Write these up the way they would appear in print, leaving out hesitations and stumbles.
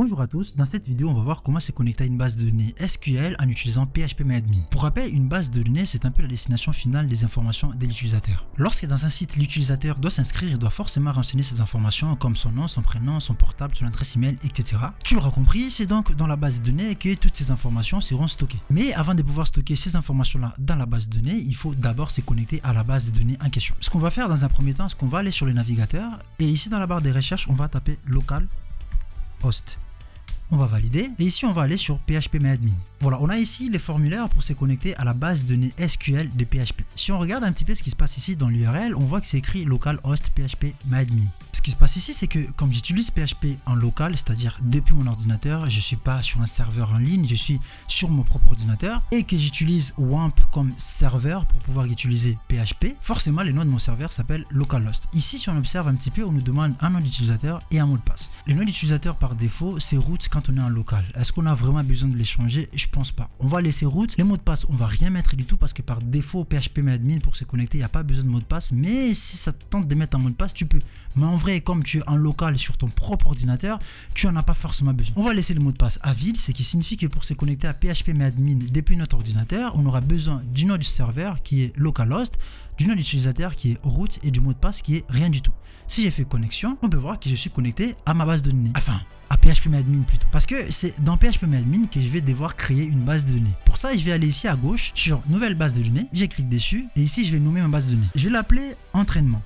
Bonjour à tous, dans cette vidéo on va voir comment se connecter à une base de données SQL en utilisant PHPMyAdmin. Pour rappel, une base de données c'est un peu la destination finale des informations de l'utilisateur. Lorsque dans un site l'utilisateur doit s'inscrire, il doit forcément renseigner ses informations comme son nom, son prénom, son portable, son adresse email, etc. Tu l'auras compris, c'est donc dans la base de données que toutes ces informations seront stockées. Mais avant de pouvoir stocker ces informations là dans la base de données, il faut d'abord se connecter à la base de données en question. Ce qu'on va faire dans un premier temps, c'est qu'on va aller sur le navigateur et ici dans la barre de recherche on va taper localhost. On va valider et ici on va aller sur PHPMyAdmin. Voilà, on a ici les formulaires pour se connecter à la base de données SQL de PHP. Si on regarde un petit peu ce qui se passe ici dans l'URL, on voit que c'est écrit localhost PHPMyAdmin. Ce qui se passe ici, c'est que comme j'utilise PHP en local, c'est-à-dire depuis mon ordinateur, je ne suis pas sur un serveur en ligne, je suis sur mon propre ordinateur et que j'utilise WAMP comme serveur pour pouvoir utiliser PHP, forcément le nom de mon serveur s'appelle localhost. Ici, si on observe un petit peu, on nous demande un nom d'utilisateur et un mot de passe. Le nom d'utilisateur par défaut, c'est root quand on est en local. Est-ce qu'on a vraiment besoin de les changer? Je pense pas. On va laisser root. Les mots de passe, on va rien mettre du tout parce que par défaut, PHPMyAdmin pour se connecter, il n'y a pas besoin de mot de passe. Mais si ça te tente de mettre un mot de passe, tu peux. Mais en vrai, comme tu es en local sur ton propre ordinateur, tu n'en as pas forcément besoin. On va laisser le mot de passe à vide, ce qui signifie que pour se connecter à PHPMyAdmin depuis notre ordinateur, on aura besoin du nom du serveur qui est localhost, du nom d'utilisateur qui est root et du mot de passe qui est rien du tout. Si j'ai fait connexion, on peut voir que je suis connecté à ma base de données. Enfin, à PHPMyAdmin plutôt. Parce que c'est dans PHPMyAdmin que je vais devoir créer une base de données. Pour ça, je vais aller ici à gauche sur nouvelle base de données. Je clique dessus et ici, je vais nommer ma base de données. Je vais l'appeler entraînement.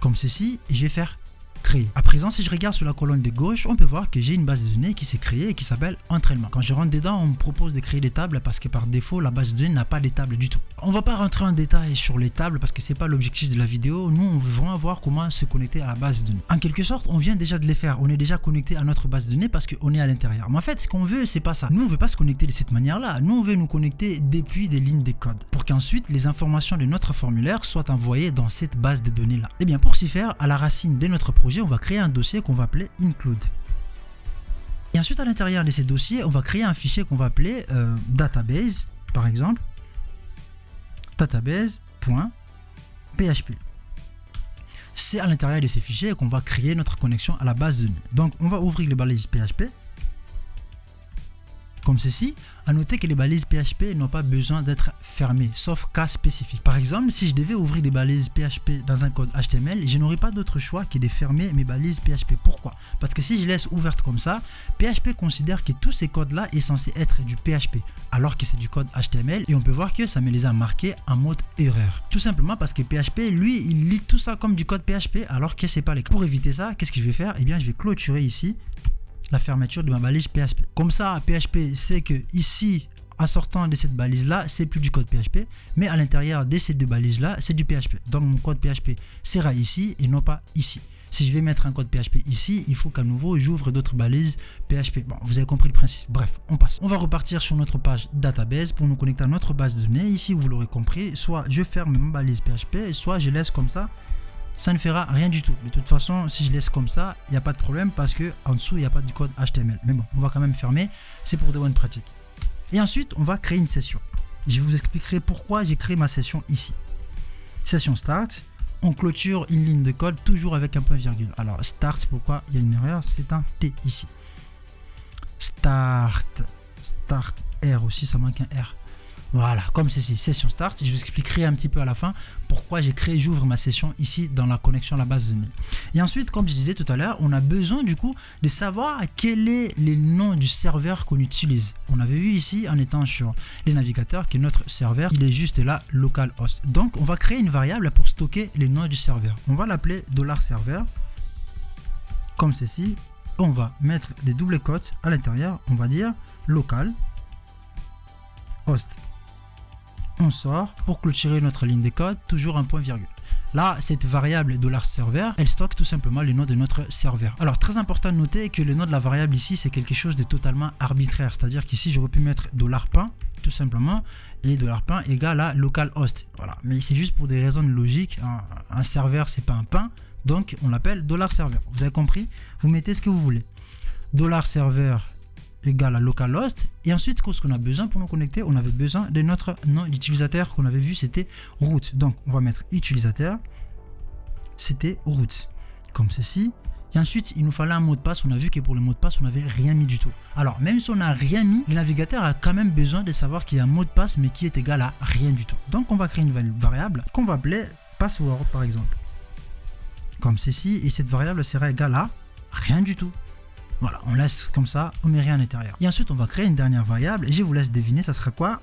Comme ceci, et je vais faire créer. À présent, si je regarde sur la colonne de gauche, on peut voir que j'ai une base de données qui s'est créée et qui s'appelle entraînement. Quand je rentre dedans, on me propose de créer des tables parce que par défaut, la base de données n'a pas les tables du tout. On va pas rentrer en détail sur les tables parce que c'est pas l'objectif de la vidéo. Nous, on veut vraiment voir comment se connecter à la base de données. En quelque sorte, on vient déjà de les faire. On est déjà connecté à notre base de données parce qu'on est à l'intérieur. Mais en fait, ce qu'on veut, c'est pas ça. Nous, on veut pas se connecter de cette manière-là. Nous, on veut nous connecter depuis des lignes de code pour qu'ensuite les informations de notre formulaire soient envoyées dans cette base de données-là. Et bien, pour s'y faire, à la racine de notre projet, on va créer un dossier qu'on va appeler include. Et ensuite, à l'intérieur de ces dossiers, on va créer un fichier qu'on va appeler database, par exemple, database.php. C'est à l'intérieur de ces fichiers qu'on va créer notre connexion à la base de données. Donc, on va ouvrir les balises PHP. Comme ceci, à noter que les balises PHP n'ont pas besoin d'être fermées, sauf cas spécifique. Par exemple, si je devais ouvrir des balises PHP dans un code HTML, je n'aurais pas d'autre choix que de fermer mes balises PHP. Pourquoi? Parce que si je laisse ouverte comme ça, PHP considère que tous ces codes-là est censé être du PHP, alors que c'est du code HTML, et on peut voir que ça me les a marqués en mode erreur. Tout simplement parce que PHP, lui, il lit tout ça comme du code PHP, alors que c'est pas le cas. Pour éviter ça, qu'est-ce que je vais faire? Eh bien, je vais clôturer ici la fermeture de ma balise PHP. Comme ça, PHP sait que ici, en sortant de cette balise-là, c'est plus du code PHP, mais à l'intérieur de ces deux balises-là, c'est du PHP. Donc mon code PHP sera ici et non pas ici. Si je vais mettre un code PHP ici, il faut qu'à nouveau j'ouvre d'autres balises PHP. Bon, vous avez compris le principe. Bref, on passe. On va repartir sur notre page database pour nous connecter à notre base de données. Ici, vous l'aurez compris, soit je ferme ma balise PHP, soit je laisse comme ça. Ça ne fera rien du tout. De toute façon, si je laisse comme ça, il n'y a pas de problème parce que en dessous, il n'y a pas du code HTML. Mais bon, on va quand même fermer. C'est pour de bonnes pratiques. Et ensuite, on va créer une session. Je vous expliquerai pourquoi j'ai créé ma session ici. Session start. On clôture une ligne de code toujours avec un point virgule. Alors, start, c'est pourquoi il y a une erreur. C'est un T ici. Start R aussi, ça manque un R. Voilà, comme ceci, session start. Je vous expliquerai un petit peu à la fin pourquoi j'ouvre ma session ici dans la connexion à la base de données. Et ensuite, comme je disais tout à l'heure, on a besoin du coup de savoir quel est le nom du serveur qu'on utilise. On avait vu ici en étant sur les navigateurs que notre serveur, il est juste là, localhost. Donc, on va créer une variable pour stocker les noms du serveur. On va l'appeler $serveur, comme ceci. On va mettre des doubles quotes à l'intérieur. On va dire localhost. On sort pour clôturer notre ligne de code, toujours un point virgule. Là, cette variable $serveur, elle stocke tout simplement le nom de notre serveur. Alors, très important de noter que le nom de la variable ici, c'est quelque chose de totalement arbitraire. C'est-à-dire qu'ici, j'aurais pu mettre $pain, tout simplement, et $pain égale à localhost. Voilà. Mais c'est juste pour des raisons de logique. Un serveur, c'est pas un pain, donc on l'appelle $serveur. Vous avez compris? Vous mettez ce que vous voulez. $serveur égale à localhost, et ensuite ce qu'on a besoin pour nous connecter, on avait besoin de notre nom d'utilisateur qu'on avait vu, c'était root. Donc on va mettre utilisateur, c'était root comme ceci, Et ensuite, il nous fallait un mot de passe. On a vu que pour le mot de passe, on n'avait rien mis du tout. Alors, même si on n'a rien mis, le navigateur a quand même besoin de savoir qu'il y a un mot de passe, mais qui est égal à rien du tout. Donc, on va créer une variable qu'on va appeler password, par exemple. Comme ceci. Et cette variable sera égale à rien du tout. Voilà, on laisse comme ça, on met rien à l'intérieur. Et ensuite, on va créer une dernière variable. Et je vous laisse deviner, ça sera quoi?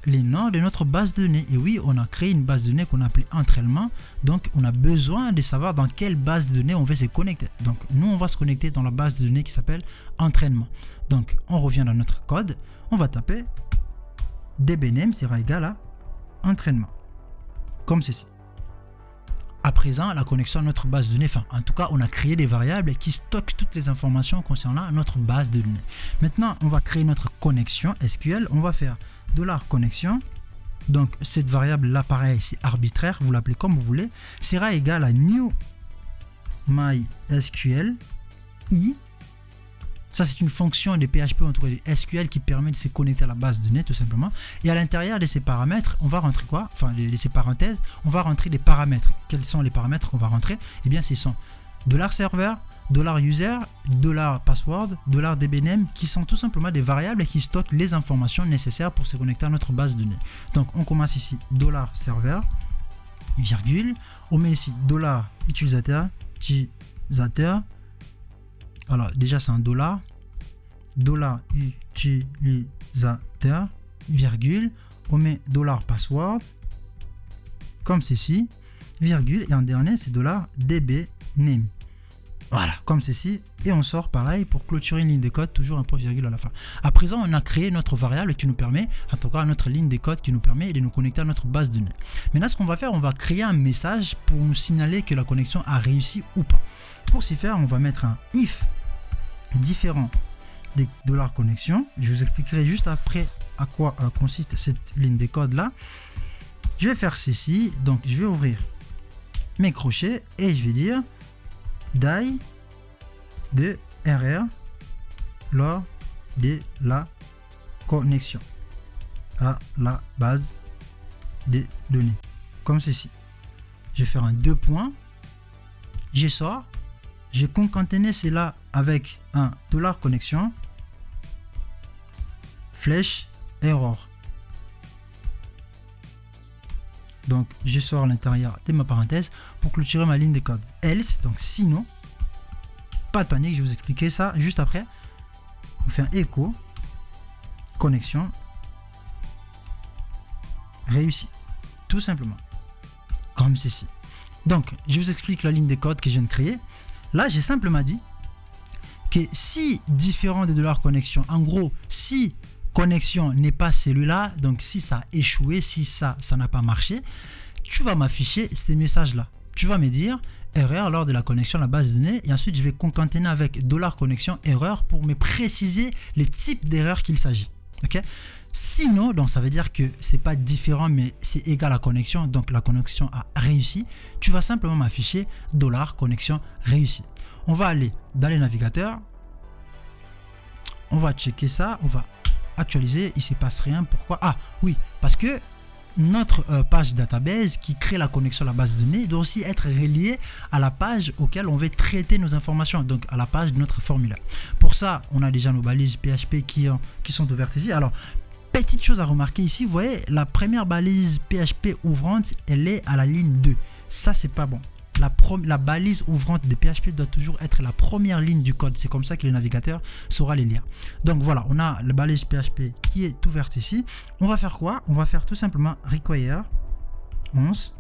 Les noms de notre base de données. Et oui, on a créé une base de données qu'on a appelée entraînement. Donc, on a besoin de savoir dans quelle base de données on veut se connecter. Donc, nous, on va se connecter dans la base de données qui s'appelle entraînement. Donc, on revient dans notre code. On va taper dbname sera égal à entraînement. Comme ceci. À présent, la connexion à notre base de données, enfin, en tout cas, on a créé des variables qui stockent toutes les informations concernant notre base de données. Maintenant, on va créer notre connexion SQL. On va faire $connexion. Donc, cette variable là, pareil, c'est arbitraire, vous l'appelez comme vous voulez, sera égal à new mysql i. Ça, c'est une fonction des PHP, en tout cas des SQL, qui permet de se connecter à la base de données, tout simplement. Et à l'intérieur de ces paramètres, on va rentrer quoi? Enfin, ces parenthèses, on va rentrer des paramètres. Quels sont les paramètres qu'on va rentrer? Eh bien, ce sont $server, $user, $password, $dbname, qui sont tout simplement des variables qui stockent les informations nécessaires pour se connecter à notre base de données. Donc, on commence ici $server, virgule, on met ici $utilisateur, alors déjà c'est un $utilisateur, virgule, on met $password, comme ceci, virgule, et en dernier c'est $dbname. Voilà, comme ceci, et on sort pareil pour clôturer une ligne de code, toujours un point virgule à la fin. À présent, on a créé notre variable qui nous permet, en tout cas notre ligne de code qui nous permet de nous connecter à notre base de données. Maintenant, ce qu'on va faire, on va créer un message pour nous signaler que la connexion a réussi ou pas. Pour ce faire, on va mettre un if différent des $connexion. Je vous expliquerai juste après à quoi consiste cette ligne de code là. Je vais faire ceci, donc je vais ouvrir mes crochets et je vais dire die de erreur lors de la connexion à la base des données, comme ceci. Je vais faire un 2 points, je sors, je concaténer cela avec un $connexion flèche error. Donc, je sors à l'intérieur de ma parenthèse pour clôturer ma ligne de code. Else, donc sinon, pas de panique, je vais vous expliquer ça juste après. On fait un écho, connexion, réussi. Tout simplement. Comme ceci. Donc, je vous explique la ligne de code que je viens de créer. Là, j'ai simplement dit que si différent des $connexion, en gros, si connexion n'est pas celui-là, donc si ça a échoué, si ça n'a pas marché, tu vas m'afficher ces messages-là. Tu vas me dire erreur lors de la connexion à la base de données et ensuite je vais concaténer avec $connexion erreur pour me préciser les types d'erreurs qu'il s'agit. Ok? Sinon, donc ça veut dire que c'est pas différent mais c'est égal à connexion, donc la connexion a réussi. Tu vas simplement m'afficher $connexion réussi. On va aller dans les navigateurs, on va checker ça, on va actualiser, il ne se passe rien. Pourquoi? Ah oui, parce que notre page database qui crée la connexion à la base de données doit aussi être reliée à la page auquel on veut traiter nos informations, donc à la page de notre formulaire. Pour ça, on a déjà nos balises PHP qui sont ouvertes ici. Alors, petite chose à remarquer ici, vous voyez, la première balise PHP ouvrante, elle est à la ligne 2. Ça, c'est pas bon. La balise ouvrante de PHP doit toujours être la première ligne du code. C'est comme ça que le navigateur saura les lire. Donc voilà, on a la balise PHP qui est ouverte ici. On va faire quoi? On va faire tout simplement require 11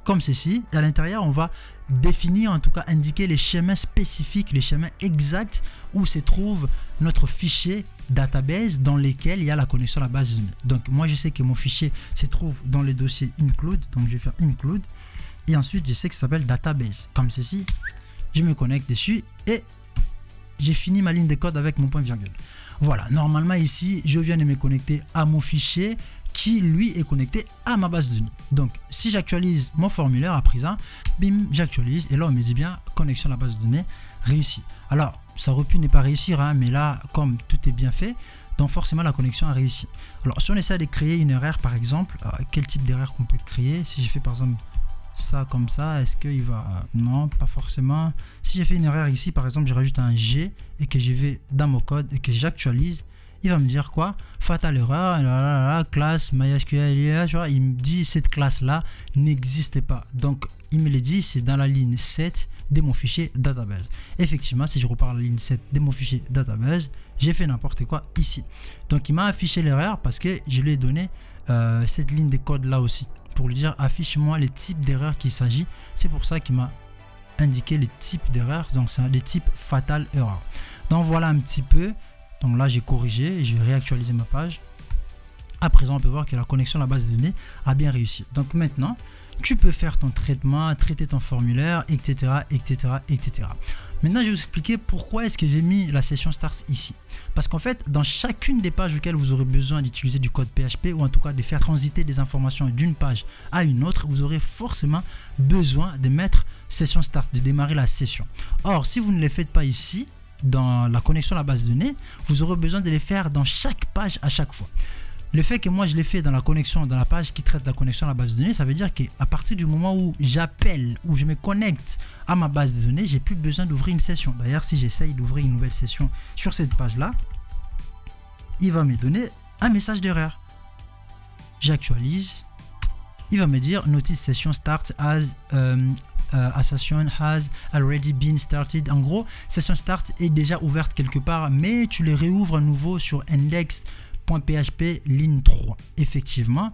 comme ceci. Et à l'intérieur, on va définir, en tout cas indiquer les schémas spécifiques, les schémas exacts où se trouve notre fichier database dans lesquels il y a la connexion à la base de données. Donc moi, je sais que mon fichier se trouve dans le dossier include. Donc je vais faire include. Et ensuite, je sais que ça s'appelle database. Comme ceci, je me connecte dessus et j'ai fini ma ligne de code avec mon point virgule. Voilà, normalement ici, je viens de me connecter à mon fichier qui, lui, est connecté à ma base de données. Donc, si j'actualise mon formulaire à présent, bim, j'actualise et là, on me dit bien connexion à la base de données réussie. Alors, ça aurait pu ne pas réussir, hein, mais là, comme tout est bien fait, donc forcément, la connexion a réussi. Alors, si on essaie de créer une erreur, par exemple, quel type d'erreur qu'on peut créer? Si je fais par exemple ça comme ça, est-ce qu'il va... Non, pas forcément. Si j'ai fait une erreur ici, par exemple, je rajoute un G et que je vais dans mon code et que j'actualise, il va me dire quoi? Fatal erreur, classe MySQL, tu vois, il me dit cette classe-là n'existe pas. Donc, il me le dit, c'est dans la ligne 7 de mon fichier database. Effectivement, si je repars à la ligne 7 de mon fichier database, j'ai fait n'importe quoi ici. Donc, il m'a affiché l'erreur parce que je lui ai donné cette ligne de code là aussi, pour lui dire affiche-moi les types d'erreurs qu'il s'agit. C'est pour ça qu'il m'a indiqué les types d'erreurs. Donc, c'est des types fatal error. Donc, voilà un petit peu. Donc là, j'ai corrigé et je vais réactualiser ma page. À présent, on peut voir que la connexion à la base de données a bien réussi. Donc maintenant, tu peux faire ton traitement, traiter ton formulaire, etc., etc., etc. Maintenant, je vais vous expliquer pourquoi est-ce que j'ai mis la session start ici. Parce qu'en fait, dans chacune des pages auxquelles vous aurez besoin d'utiliser du code PHP, ou en tout cas de faire transiter des informations d'une page à une autre, vous aurez forcément besoin de mettre session start, de démarrer la session. Or, si vous ne le faites pas ici, dans la connexion à la base de données, vous aurez besoin de les faire dans chaque page à chaque fois. Le fait que moi je l'ai fait dans la connexion, dans la page qui traite de la connexion à la base de données, ça veut dire qu'à partir du moment où j'appelle, où je me connecte à ma base de données, j'ai plus besoin d'ouvrir une session. D'ailleurs, si j'essaye d'ouvrir une nouvelle session sur cette page-là, il va me donner un message d'erreur. J'actualise, il va me dire notice session start as a session has already been started. En gros, session start est déjà ouverte quelque part, mais tu les réouvres à nouveau sur index.php ligne 3. Effectivement,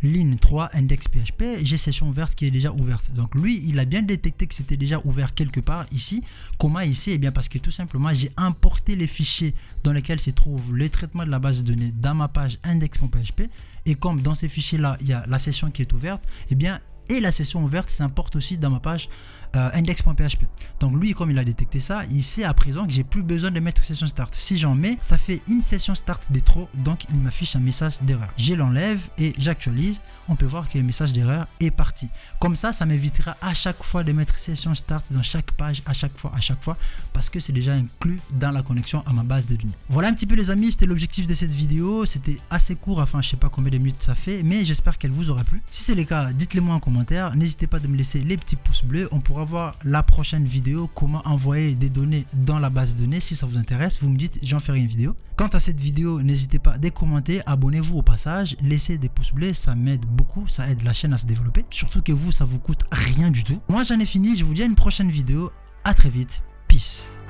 ligne 3 index.php, j'ai session ouverte qui est déjà ouverte. Donc lui, il a bien détecté que c'était déjà ouvert quelque part ici. Comment ici? Eh bien parce que tout simplement, j'ai importé les fichiers dans lesquels se trouve le traitement de la base de données dans ma page index.php, et comme dans ces fichiers-là, il y a la session qui est ouverte, eh bien et la session ouverte s'importe aussi dans ma page index.php. Donc lui, comme il a détecté ça, il sait à présent que j'ai plus besoin de mettre session start. Si j'en mets, ça fait une session start de trop, donc il m'affiche un message d'erreur. Je l'enlève et j'actualise. On peut voir que le message d'erreur est parti. Comme ça m'évitera à chaque fois de mettre session start dans chaque page, à chaque fois, parce que c'est déjà inclus dans la connexion à ma base de données. Voilà un petit peu les amis, c'était l'objectif de cette vidéo. C'était assez court, enfin je sais pas combien de minutes ça fait, mais j'espère qu'elle vous aura plu. Si c'est le cas, dites-le moi en commentaire. N'hésitez pas de me laisser les petits pouces bleus. On pourra voir la prochaine vidéo, comment envoyer des données dans la base de données. Si ça vous intéresse, vous me dites, j'en ferai une vidéo. Quant à cette vidéo, n'hésitez pas à commenter, abonnez-vous au passage, laissez des pouces bleus, ça m'aide beaucoup, ça aide la chaîne à se développer. Surtout que vous, ça vous coûte rien du tout. Moi, j'en ai fini, je vous dis à une prochaine vidéo. À très vite. Peace.